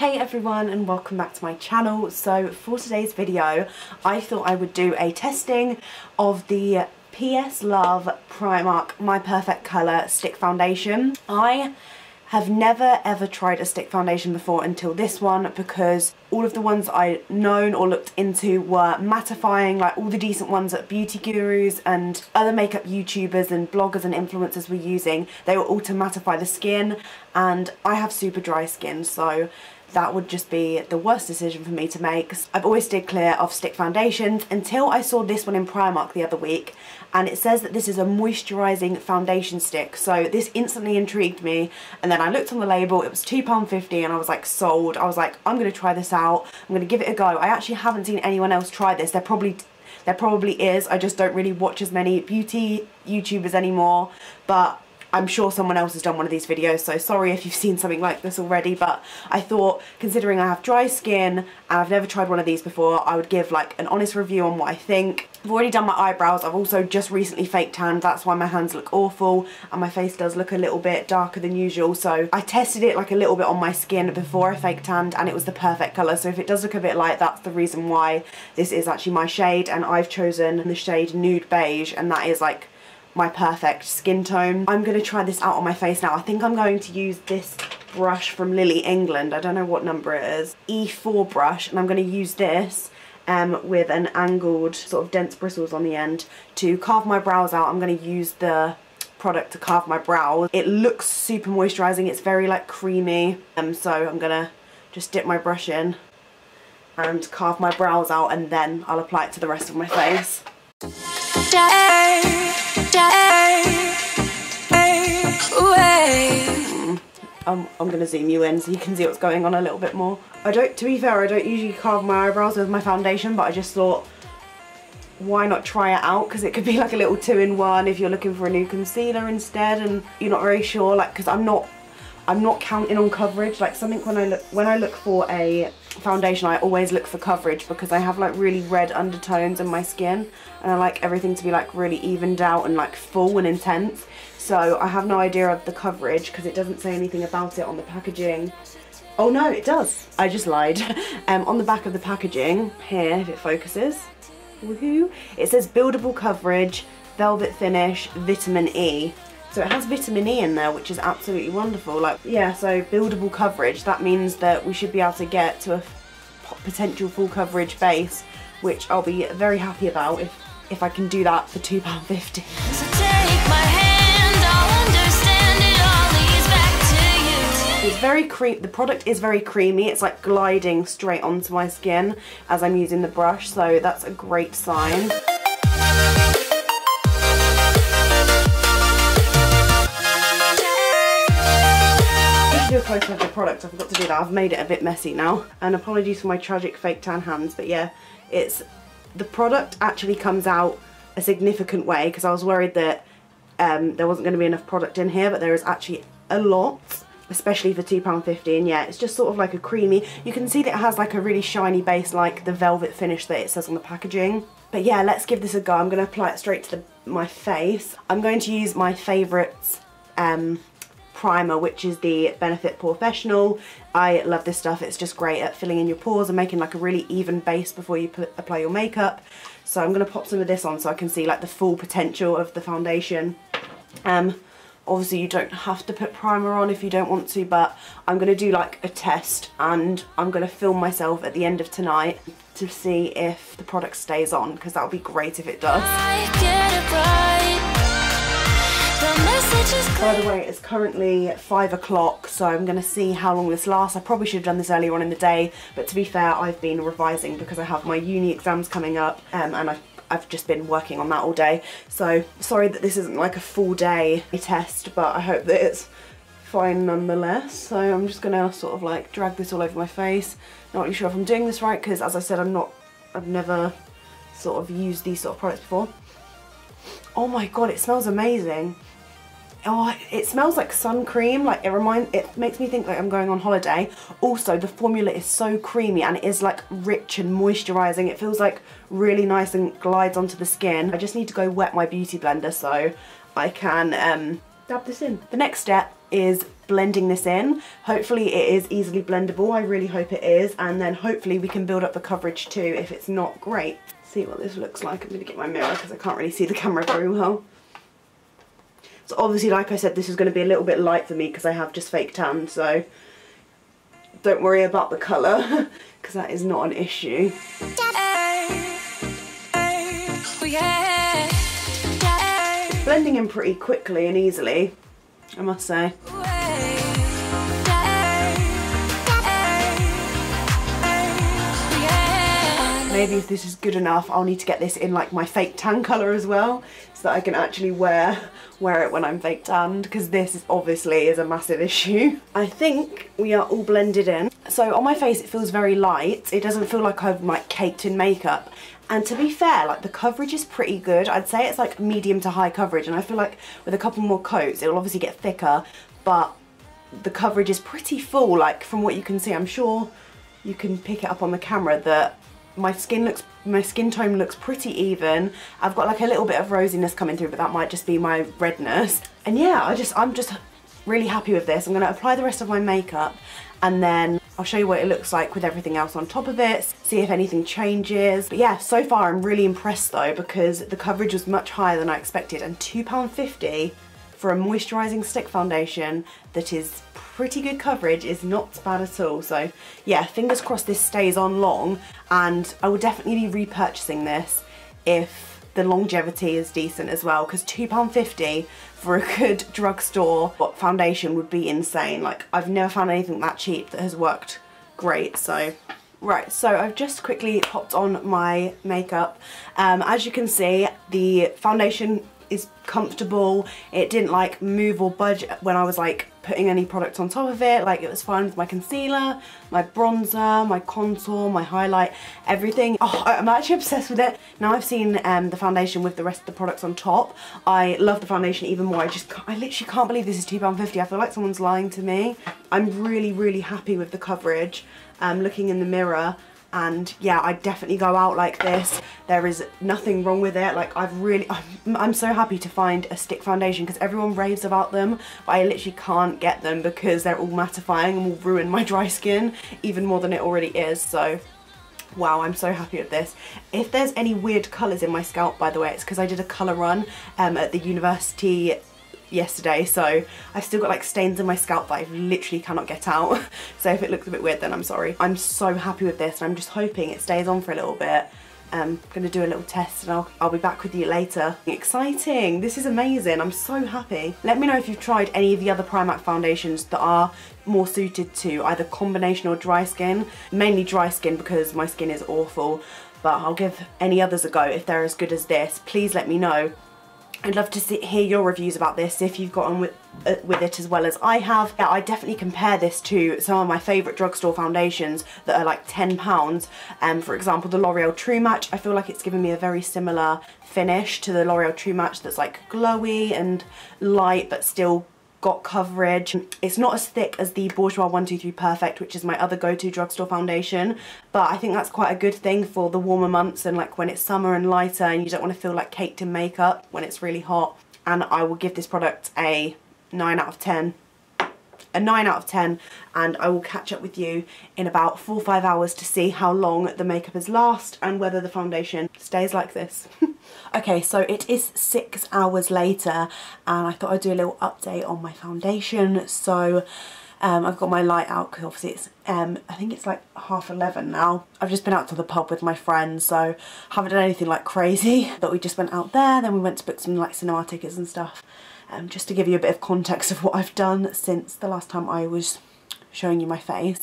Hey everyone and welcome back to my channel. So for today's video I thought I would do a testing of the PS Love Primark My Perfect Colour Stick Foundation. I have never ever tried a stick foundation before until this one, because all of the ones I'd known or looked into were mattifying, like all the decent ones that beauty gurus and other makeup YouTubers and bloggers and influencers were using. They were all to mattify the skin, and I have super dry skin, so that would just be the worst decision for me to make. I've always stayed clear of stick foundations until I saw this one in Primark the other week, and it says that this is a moisturising foundation stick, so this instantly intrigued me. And then I looked on the label, it was £2.50, and I was like sold. I was like, I'm going to try this out, I'm going to give it a go. I actually haven't seen anyone else try this. There probably is, I just don't really watch as many beauty YouTubers anymore, but I'm sure someone else has done one of these videos, so sorry if you've seen something like this already. But I thought, considering I have dry skin and I've never tried one of these before, I would give like an honest review on what I think. I've already done my eyebrows. I've also just recently fake tanned, that's why my hands look awful and my face does look a little bit darker than usual. So I tested it like a little bit on my skin before I fake tanned, and it was the perfect colour. So if it does look a bit light, that's the reason why. This is actually my shade, and I've chosen the shade Nude Beige, and that is like my perfect skin tone. I'm going to try this out on my face now. I think I'm going to use this brush from Lily England. I don't know what number it is. E4 brush, and I'm going to use this with an angled sort of dense bristles on the end to carve my brows out. I'm going to use the product to carve my brows. It looks super moisturising. It's very like creamy. So I'm going to just dip my brush in and carve my brows out, and then I'll apply it to the rest of my face. I'm going to zoom you in so you can see what's going on a little bit more. To be fair, I don't usually carve my eyebrows with my foundation, but I just thought, why not try it out? Because it could be like a little two-in-one if you're looking for a new concealer instead and you're not very sure. Like, because I'm not counting on coverage. Like, something when I look for a foundation, I always look for coverage, because I have like really red undertones in my skin and I like everything to be like really evened out and like full and intense. So I have no idea of the coverage because it doesn't say anything about it on the packaging. Oh no, it does. I just lied. On the back of the packaging here, if it focuses, woohoo, it says buildable coverage, velvet finish, vitamin E. So it has vitamin E in there, which is absolutely wonderful. Like, yeah, so buildable coverage, that means that we should be able to get to a potential full coverage base, which I'll be very happy about if I can do that for £2.50. So take my hand, I'll understand it all leads back to you. It's very the product is very creamy. It's like gliding straight onto my skin as I'm using the brush, so that's a great sign. Do a close-up of the product. I forgot to do that. I've made it a bit messy now, and apologies for my tragic fake tan hands, but yeah, the product actually comes out a significant way, because I was worried that there wasn't going to be enough product in here, but there is actually a lot, especially for £2.50. And yeah, it's just sort of like a creamy, you can see that it has like a really shiny base, like the velvet finish that it says on the packaging. But yeah, let's give this a go. I'm going to apply it straight to my face. I'm going to use my favourite primer, which is the Benefit Professional. I love this stuff. It's just great at filling in your pores and making like a really even base before you apply your makeup. So I'm going to pop some of this on so I can see like the full potential of the foundation. Obviously you don't have to put primer on if you don't want to, but I'm going to do like a test, and I'm going to film myself at the end of tonight to see if the product stays on, because that would be great if it does. By the way, it's currently 5 o'clock, so I'm going to see how long this lasts. I probably should have done this earlier on in the day, but to be fair, I've been revising because I have my uni exams coming up, and I've just been working on that all day. So sorry that this isn't like a full day test, but I hope that it's fine nonetheless. So I'm just going to sort of like drag this all over my face. Not really sure if I'm doing this right, because as I said, I've never sort of used these sort of products before. Oh my god, it smells amazing. Oh, it smells like sun cream. Like it makes me think like I'm going on holiday. Also, the formula is so creamy, and it is like rich and moisturising. It feels like really nice and glides onto the skin. I just need to go wet my beauty blender so I can dab this in. The next step is blending this in. Hopefully it is easily blendable, I really hope it is, and then hopefully we can build up the coverage too if it's not great. See what this looks like. I'm going to get my mirror because I can't really see the camera very well. So obviously, like I said, this is going to be a little bit light for me because I have just fake tan, so don't worry about the colour because that is not an issue. It's blending in pretty quickly and easily, I must say. Maybe if this is good enough, I'll need to get this in like my fake tan colour as well, so that I can actually wear it when I'm fake tanned, because this is obviously a massive issue. I think we are all blended in. So on my face it feels very light. It doesn't feel like I'm like caked in makeup. And to be fair, like the coverage is pretty good. I'd say it's like medium to high coverage, and I feel like with a couple more coats it'll obviously get thicker, but the coverage is pretty full. Like from what you can see, I'm sure you can pick it up on the camera that my skin tone looks pretty even. I've got like a little bit of rosiness coming through, but that might just be my redness. And yeah, I'm just really happy with this. I'm going to apply the rest of my makeup and then I'll show you what it looks like with everything else on top of it, see if anything changes. But yeah, so far I'm really impressed though, because the coverage was much higher than I expected, and £2.50 for a moisturising stick foundation that is pretty good coverage is not bad at all. So yeah, fingers crossed this stays on long, and I will definitely be repurchasing this if the longevity is decent as well, because £2.50 for a good drugstore foundation would be insane. Like I've never found anything that cheap that has worked great. So right, so I've just quickly popped on my makeup. As you can see, the foundation is comfortable. It didn't like move or budge when I was like putting any product on top of it. Like it was fine with my concealer, my bronzer, my contour, my highlight, everything. Oh, I'm actually obsessed with it. Now I've seen the foundation with the rest of the products on top, I love the foundation even more. I literally can't believe this is £2.50. I feel like someone's lying to me. I'm really happy with the coverage. Looking in the mirror, and yeah, I definitely go out like this. There is nothing wrong with it. Like I'm so happy to find a stick foundation, because everyone raves about them, but I literally can't get them because they're all mattifying and will ruin my dry skin even more than it already is. So wow, I'm so happy with this. If there's any weird colours in my scalp, by the way, it's because I did a colour run at the university yesterday, so I've still got like stains in my scalp that I literally cannot get out. So if it looks a bit weird, then I'm sorry. I'm so happy with this, and I'm just hoping it stays on for a little bit. I'm gonna do a little test and I'll be back with you later. Exciting, this is amazing, I'm so happy. Let me know if you've tried any of the other Primark foundations that are more suited to either combination or dry skin. Mainly dry skin because my skin is awful, but I'll give any others a go if they're as good as this. Please let me know. I'd love to hear your reviews about this, if you've gotten with it as well as I have. Yeah, I definitely compare this to some of my favourite drugstore foundations that are like £10. For example, the L'Oreal True Match. I feel like it's given me a very similar finish to the L'Oreal True Match that's like glowy and light but still got coverage. It's not as thick as the Bourjois 123 Perfect, which is my other go-to drugstore foundation, but I think that's quite a good thing for the warmer months and like when it's summer and lighter and you don't want to feel like caked in makeup when it's really hot. And I will give this product a 9 out of 10. A 9 out of 10, and I will catch up with you in about 4 or 5 hours to see how long the makeup has lasted and whether the foundation stays like this. Okay, so it is 6 hours later and I thought I'd do a little update on my foundation. So I've got my light out because obviously it's I think it's like 11:30 now. I've just been out to the pub with my friends, so haven't done anything like crazy, but we just went out there, then we went to book some like cinema tickets and stuff. Just to give you a bit of context of what I've done since the last time I was showing you my face.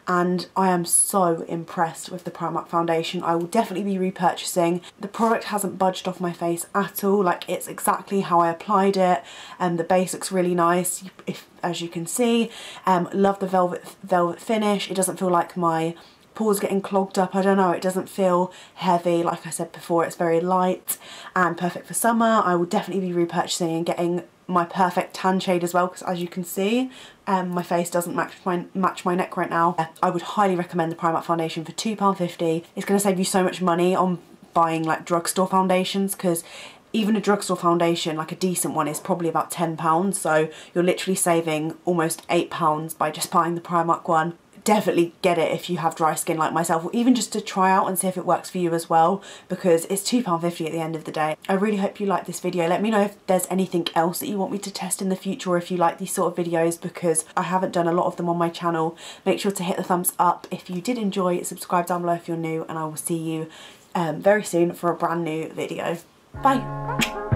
And I am so impressed with the Primark foundation. I will definitely be repurchasing. The product hasn't budged off my face at all. Like, it's exactly how I applied it, and the base looks really nice, as you can see. Love the velvet finish. It doesn't feel like my pores getting clogged up. I don't know, it doesn't feel heavy. Like I said before, it's very light and perfect for summer. I will definitely be repurchasing and getting my perfect tan shade as well, because as you can see, my face doesn't match my neck right now. I would highly recommend the Primark foundation for £2.50. It's going to save you so much money on buying like drugstore foundations, because even a drugstore foundation, like a decent one, is probably about £10, so you're literally saving almost £8 by just buying the Primark one. Definitely get it if you have dry skin like myself, or even just to try out and see if it works for you as well, because it's £2.50 at the end of the day. I really hope you like this video. Let me know if there's anything else that you want me to test in the future, or if you like these sort of videos, because I haven't done a lot of them on my channel. Make sure to hit the thumbs up if you did enjoy, subscribe down below if you're new, and I will see you very soon for a brand new video. Bye!